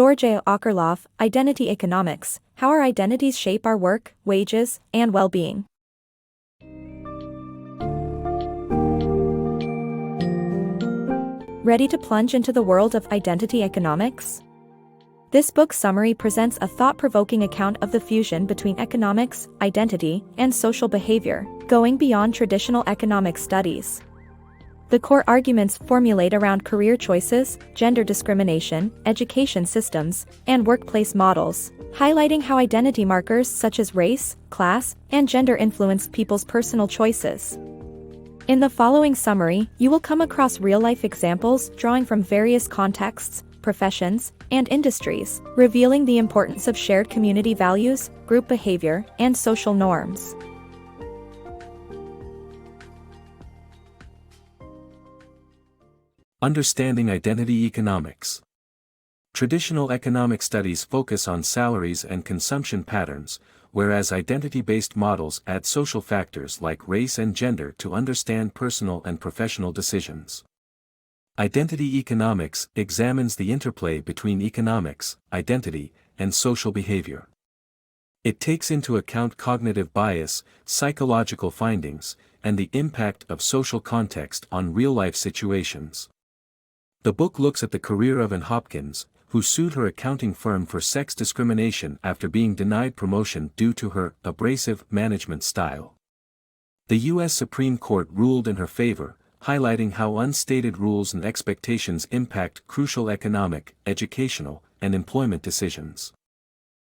GeorgeAAkerlof, Identity Economics, How Our Identities Shape Our Work, Wages, and Well-Being. Ready to plunge into the world of identity economics? This book summary presents a thought-provoking account of the fusion between economics, identity, and social behavior, going beyond traditional economic studies. The core arguments formulate around career choices, gender discrimination, education systems, and workplace models, highlighting how identity markers such as race, class, and gender influence people's personal choices. In the following summary, you will come across real-life examples drawing from various contexts, professions, and industries, revealing the importance of shared community values, group behavior, and social norms. Understanding Identity Economics. Traditional economic studies focus on salaries and consumption patterns, whereas identity-based models add social factors like race and gender to understand personal and professional decisions. Identity economics examines the interplay between economics, identity, and social behavior. It takes into account cognitive bias, psychological findings, and the impact of social context on real-life situations. The book looks at the career of Ann Hopkins, who sued her accounting firm for sex discrimination after being denied promotion due to her abrasive management style. The U.S. Supreme Court ruled in her favor, highlighting how unstated rules and expectations impact crucial economic, educational, and employment decisions.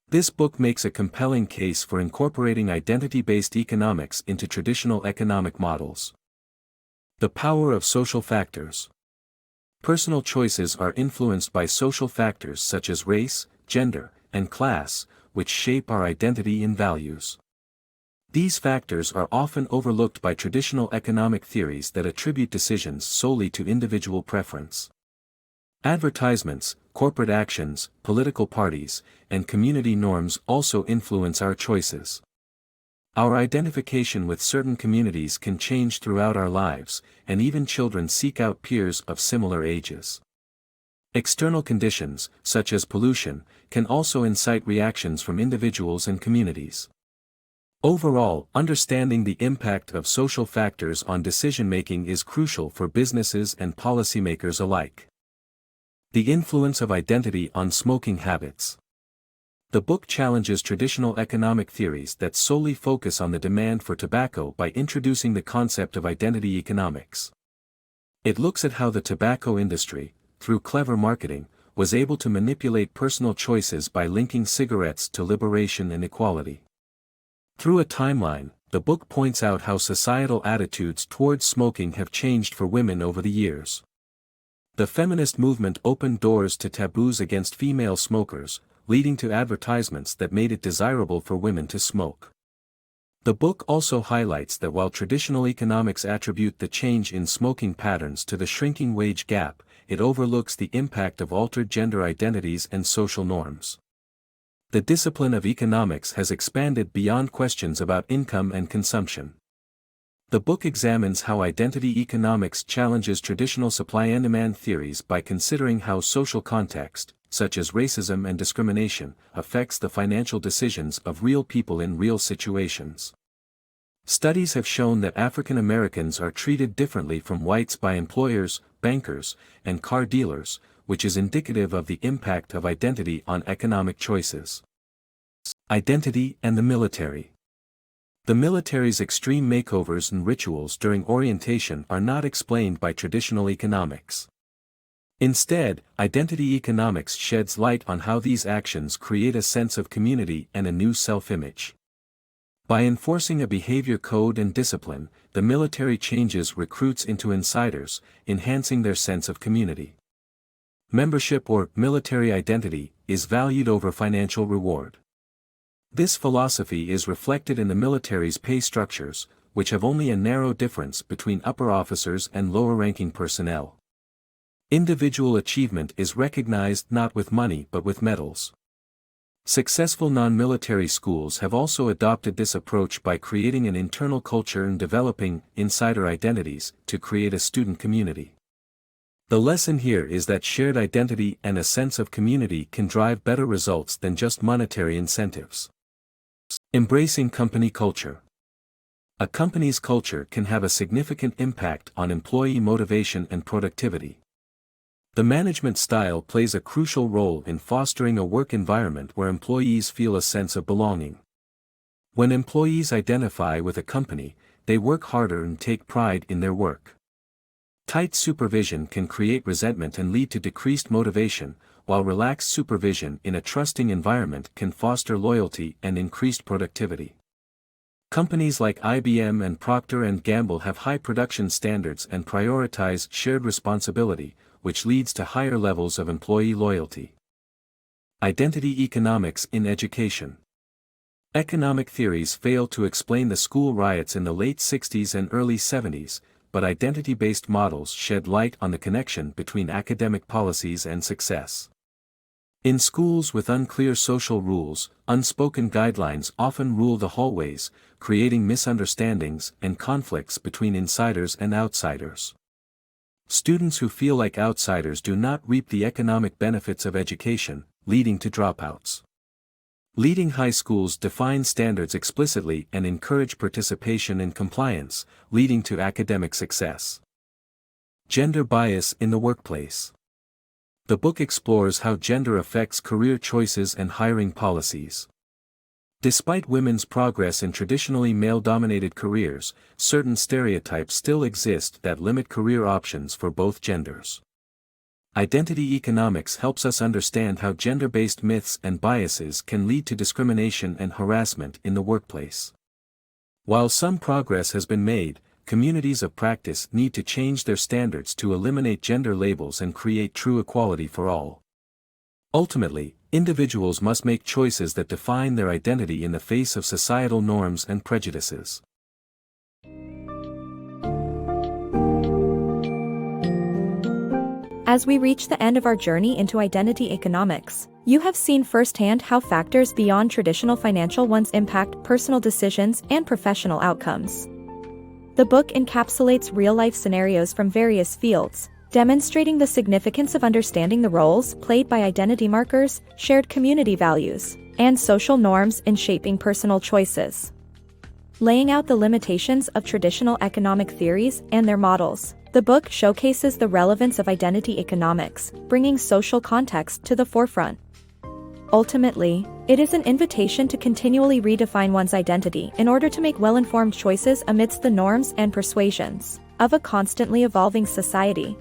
This book makes a compelling case for incorporating identity-based economics into traditional economic models. The power of social factors. Personal choices are influenced by social factors such as race, gender, and class, which shape our identity and values. These factors are often overlooked by traditional economic theories that attribute decisions solely to individual preference. Advertisements, corporate actions, political parties, and community norms also influence our choices. Our identification with certain communities can change throughout our lives, and even children seek out peers of similar ages. External conditions, such as pollution, can also incite reactions from individuals and communities. Overall, understanding the impact of social factors on decision-making is crucial for businesses and policymakers alike. The influence of identity on smoking habits. The book challenges traditional economic theories that solely focus on the demand for tobacco by introducing the concept of identity economics. It looks at how the tobacco industry, through clever marketing, was able to manipulate personal choices by linking cigarettes to liberation and equality. Through a timeline, the book points out how societal attitudes towards smoking have changed for women over the years. The feminist movement opened doors to taboos against female smokers, leading to advertisements that made it desirable for women to smoke. The book also highlights that while traditional economics attribute the change in smoking patterns to the shrinking wage gap, it overlooks the impact of altered gender identities and social norms. The discipline of economics has expanded beyond questions about income and consumption. The book examines how identity economics challenges traditional supply and demand theories by considering how social context, such as racism and discrimination, affects the financial decisions of real people in real situations. Studies have shown that African Americans are treated differently from whites by employers, bankers, and car dealers, which is indicative of the impact of identity on economic choices. Identity and the military. The military's extreme makeovers and rituals during orientation are not explained by traditional economics. Instead, identity economics sheds light on how these actions create a sense of community and a new self-image. By enforcing a behavior code and discipline, the military changes recruits into insiders, enhancing their sense of community. Membership or military identity is valued over financial reward. This philosophy is reflected in the military's pay structures, which have only a narrow difference between upper officers and lower-ranking personnel. Individual achievement is recognized not with money but with medals. Successful non-military schools have also adopted this approach by creating an internal culture and developing insider identities to create a student community. The lesson here is that shared identity and a sense of community can drive better results than just monetary incentives. Embracing company culture. A company's culture can have a significant impact on employee motivation and productivity. The management style plays a crucial role in fostering a work environment where employees feel a sense of belonging. When employees identify with a company, they work harder and take pride in their work. Tight supervision can create resentment and lead to decreased motivation, while relaxed supervision in a trusting environment can foster loyalty and increased productivity. Companies like IBM and Procter & Gamble have high production standards and prioritize shared responsibility, which leads to higher levels of employee loyalty. Identity economics in education. Economic theories failed to explain the school riots in the late 60s and early 70s, but identity-based models shed light on the connection between academic policies and success. In schools with unclear social rules, unspoken guidelines often rule the hallways, creating misunderstandings and conflicts between insiders and outsiders. Students who feel like outsiders do not reap the economic benefits of education, leading to dropouts. Leading high schools define standards explicitly and encourage participation and compliance, leading to academic success. Gender bias in the workplace. The book explores how gender affects career choices and hiring policies. Despite women's progress in traditionally male-dominated careers, certain stereotypes still exist that limit career options for both genders. Identity economics helps us understand how gender-based myths and biases can lead to discrimination and harassment in the workplace. While some progress has been made, communities of practice need to change their standards to eliminate gender labels and create true equality for all. Ultimately, individuals must make choices that define their identity in the face of societal norms and prejudices. As we reach the end of our journey into identity economics, you have seen firsthand how factors beyond traditional financial ones impact personal decisions and professional outcomes. The book encapsulates real-life scenarios from various fields, demonstrating the significance of understanding the roles played by identity markers, shared community values, and social norms in shaping personal choices. Laying out the limitations of traditional economic theories and their models, the book showcases the relevance of identity economics, bringing social context to the forefront. Ultimately, it is an invitation to continually redefine one's identity in order to make well-informed choices amidst the norms and persuasions of a constantly evolving society.